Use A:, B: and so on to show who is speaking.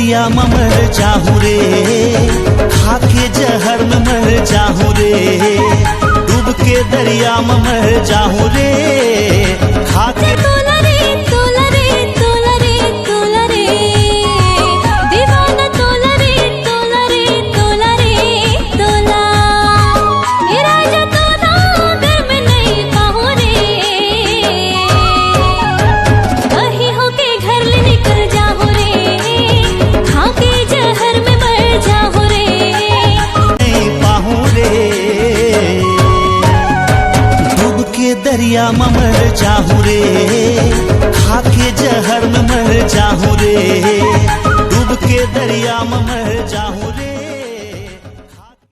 A: दरिया में मर जाहूँ रे, खाके जहर में मर जाहूँ रे, डूब के दरिया में मर जाहूँ रे, खाके दरिया में मर जाहूँ रे, खाके जहर में मर जाहूँ रे, डूब के दरिया में मर जाहूँ रे।